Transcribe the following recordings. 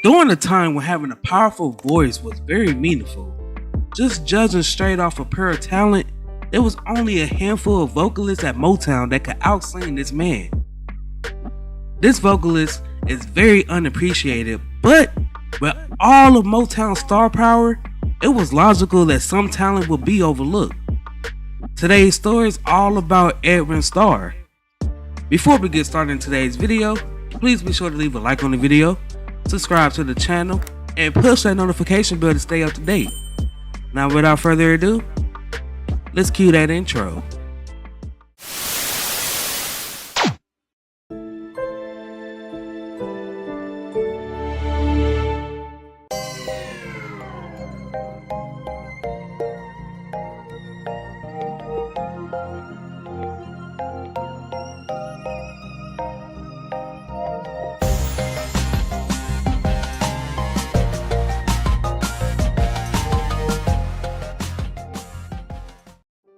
During a time when having a powerful voice was very meaningful, just judging straight off of pure talent, there was only a handful of vocalists at Motown that could outsing this man. This vocalist is very unappreciated, but with all of Motown's star power, it was logical that some talent would be overlooked. Today's story is all about Edwin Starr. Before we get started in today's video, please be sure to leave a like on the video, subscribe to the channel, and push that notification bell to stay up to date. Now without further ado, let's cue that intro.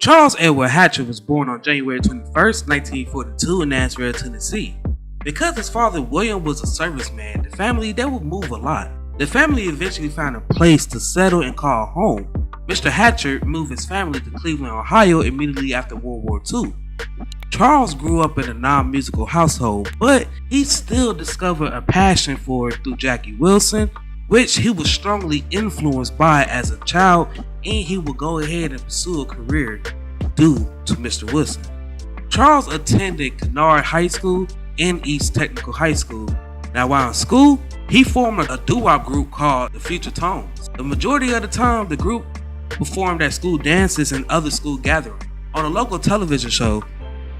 Charles Edward Hatcher was born on January 21st, 1942 in Nashville, Tennessee. Because his father William was a serviceman, the family would move a lot. The family eventually found a place to settle and call home. Mr. Hatcher moved his family to Cleveland, Ohio immediately after World War II. Charles grew up in a non-musical household, but he still discovered a passion for it through Jackie Wilson, which he was strongly influenced by as a child, and he would go ahead and pursue a career due to Mr. Wilson. Charles attended Kennard High School and East Technical High School. Now while in school, he formed a doo-wop group called the Future Tones. The majority of the time, the group performed at school dances and other school gatherings. On a local television show,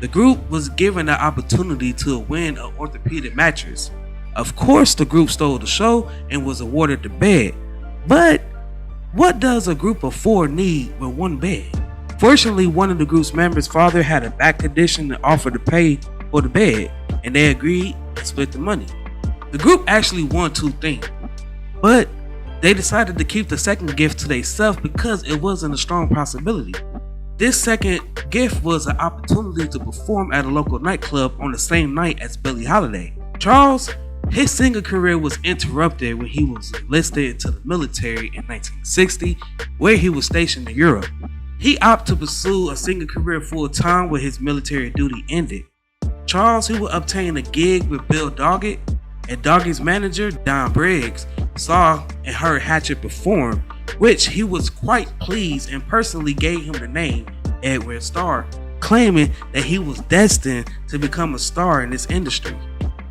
the group was given the opportunity to win an orthopedic mattress. Of course, the group stole the show and was awarded the bed, but what does a group of four need with one bed? Fortunately, one of the group's members' father had a back condition and offered to pay for the bed, and they agreed to split the money. The group actually won two things, but they decided to keep the second gift to themselves because it wasn't a strong possibility. This second gift was an opportunity to perform at a local nightclub on the same night as Billie Holiday. Charles, his singing career was interrupted when he was enlisted into the military in 1960, where he was stationed in Europe. He opted to pursue a singing career full time when his military duty ended. Charles, he would obtain a gig with Bill Doggett, and Doggett's manager, Don Briggs, saw and heard Hatcher perform, which he was quite pleased and personally gave him the name Edwin Starr, claiming that he was destined to become a star in this industry.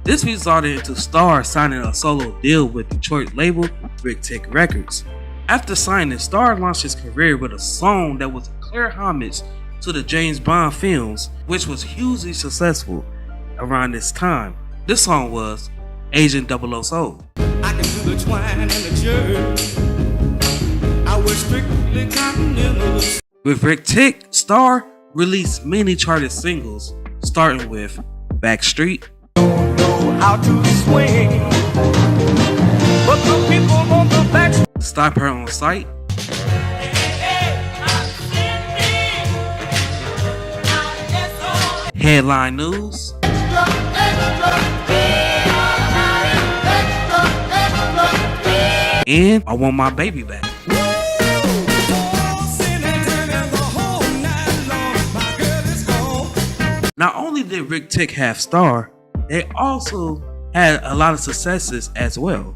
This resulted into Starr signing a solo deal with Detroit label Rick Tick Records. After signing, Starr launched his career with a song that was a clear homage to the James Bond films, which was hugely successful around this time. This song was Agent 00 Soul. I can do the twine and the jerk. I was strictly continental. With Rick Tick, Starr released many charted singles, starting with Backstreet, Don't Know How to Swing, but the people on the back Stop Her on Sight, Headline News, and I Want My Baby Back. Not only did Rick Tick have Starr, they also had a lot of successes as well.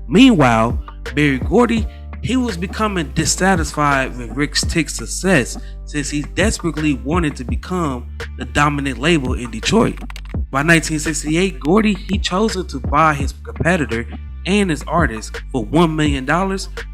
Meanwhile, Berry Gordy, he was becoming dissatisfied with Rick Tick's success since he desperately wanted to become the dominant label in Detroit. By 1968, Gordy, he chose to buy his competitor and his artist for $1 million,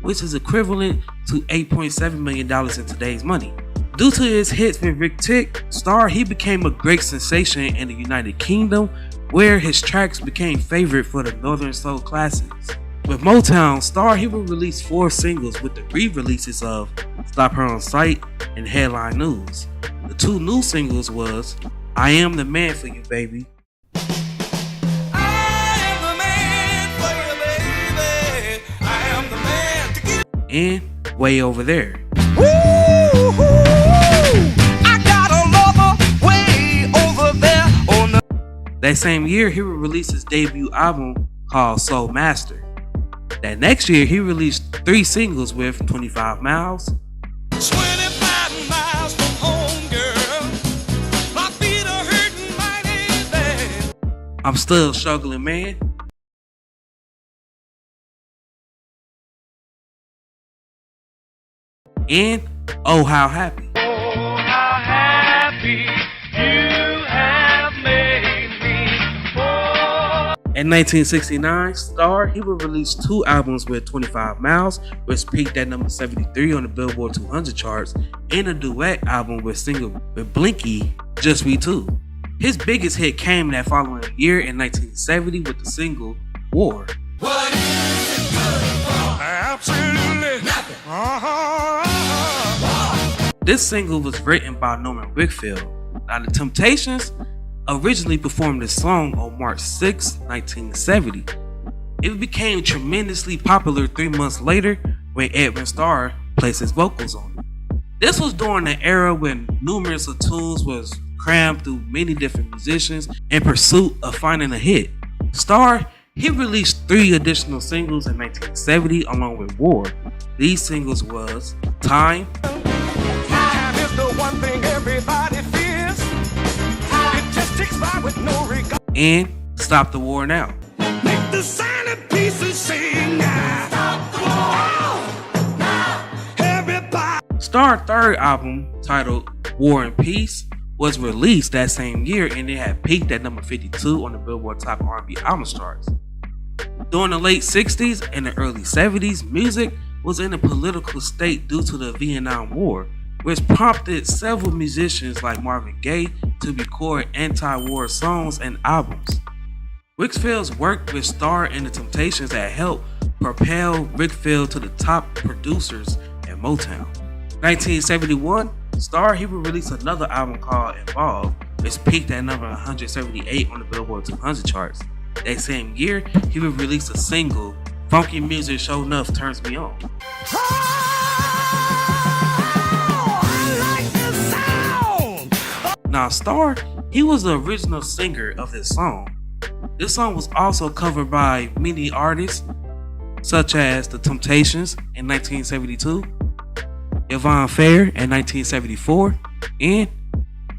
which is equivalent to $8.7 million in today's money. Due to his hits with Rick Tick, Starr, he became a great sensation in the United Kingdom, where his tracks became favorite for the Northern Soul classics. With Motown, Starr, he would release 4 singles with the re-releases of Stop Her on Sight and Headline News. The 2 new singles was I Am the Man for You, Baby, and Way Over There. I got a lover way over there on the... That same year, he would release his debut album called Soul Master. That next year, he released 3 singles with 25 Miles, 25 miles from home, girl. My feet are hurting mighty bad. I'm Still Struggling Man, and Oh How Happy. Oh, how happy you have made me. Oh. In 1969, Starr, he would release 2 albums with 25 Miles, which peaked at number 73 on the Billboard 200 charts, and a duet album with Blinky, Just We Two. His biggest hit came that following year in 1970 with the single War. What is it good for? Absolutely nothing. This single was written by Norman Whitfield. Now, the Temptations originally performed this song on March 6, 1970. It became tremendously popular 3 months later when Edwin Starr placed his vocals on it. This was during an era when numerous of tunes was crammed through many different musicians in pursuit of finding a hit. Starr, he released 3 additional singles in 1970 along with War. These singles was Time, Time is the one thing everybody fears. It just ticks by with no regard. and Stop the War Now. Make the sign of peace and sing now. Stop the war now. Everybody. Starr's 3rd album, titled War and Peace, was released that same year, and it had peaked at number 52 on the Billboard Top R&B Albums charts. During the late 60s and the early 70s, music was in a political state due to the Vietnam War, which prompted several musicians like Marvin Gaye to record anti-war songs and albums. Whitfield's work with Starr and the Temptations had helped propel Whitfield to the top producers at Motown. 1971, Starr, he would release another album called Involved, which peaked at number 178 on the Billboard 200 charts. That same year, he would release a single, Funky Music Sure Enough Turns Me On. Now, Starr, he was the original singer of this song. This song was also covered by many artists, such as The Temptations in 1972, Yvonne Fair in 1974, and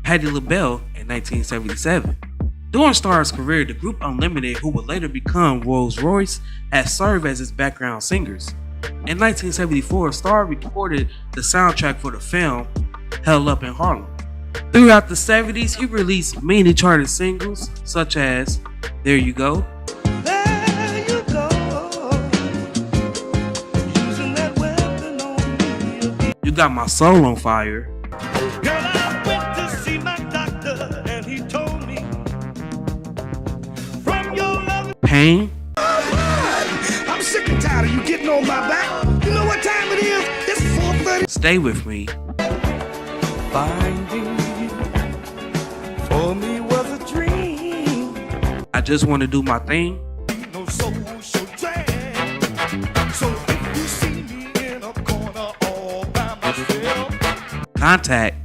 Patti LaBelle in 1977. During Starr's career, the group Unlimited, who would later become Rolls Royce, had served as his background singers. In 1974, Starr recorded the soundtrack for the film Held Up in Harlem. Throughout the 70s, he released many charted singles, such as There You Go, There you go. Using that weapon on me. You Got My Soul on Fire, Girl, I went to see my doctor and he told me from your love. Pain, I'm sick and tired of you getting on my back. You know what time it is? It's 4:30. Stay With Me, Finding you for me was a dream. I Just Want to Do My Thing, No social drag. So if you see me in a corner all by myself, Contact,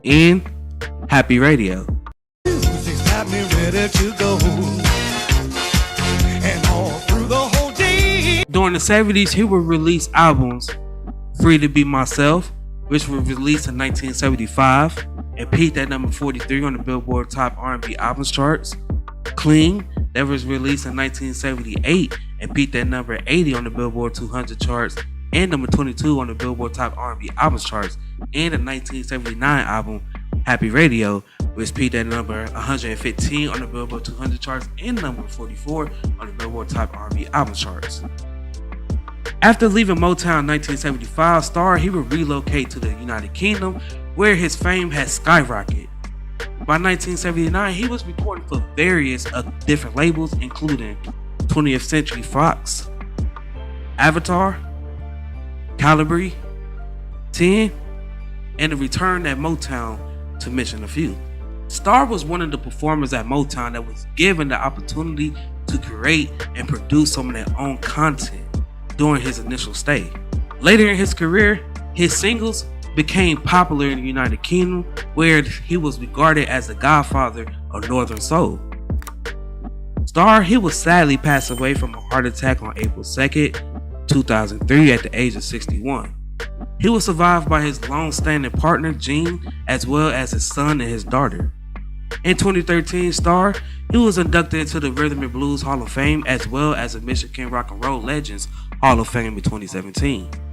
and Happy Radio. music's got me ready to go. And all through the whole day. During the 70s, he would release albums Free to Be Myself, which was released in 1975 and peaked at number 43 on the Billboard Top R&B Albums charts. Clean, that was released in 1978 and peaked at number 80 on the Billboard 200 charts and number 22 on the Billboard Top R&B Albums charts. And the 1979 album Happy Radio, which peaked at number 115 on the Billboard 200 charts and number 44 on the Billboard Top R&B Albums charts. After leaving Motown in 1975, Starr, he would relocate to the United Kingdom, where his fame had skyrocketed. By 1979, he was recording for various different labels, including 20th Century Fox, Avatar, Calibri, 10, and the return at Motown, to mention a few. Starr was one of the performers at Motown that was given the opportunity to create and produce some of their own content during his initial stay. Later in his career, his singles became popular in the United Kingdom, where he was regarded as the godfather of Northern Soul. Starr, he was sadly passed away from a heart attack on April 2nd, 2003 at the age of 61. He was survived by his long-standing partner, Gene, as well as his son and his daughter. In 2013, Starr, he was inducted into the Rhythm and Blues Hall of Fame as well as the Michigan Rock and Roll Legends Hall of Fame in 2017.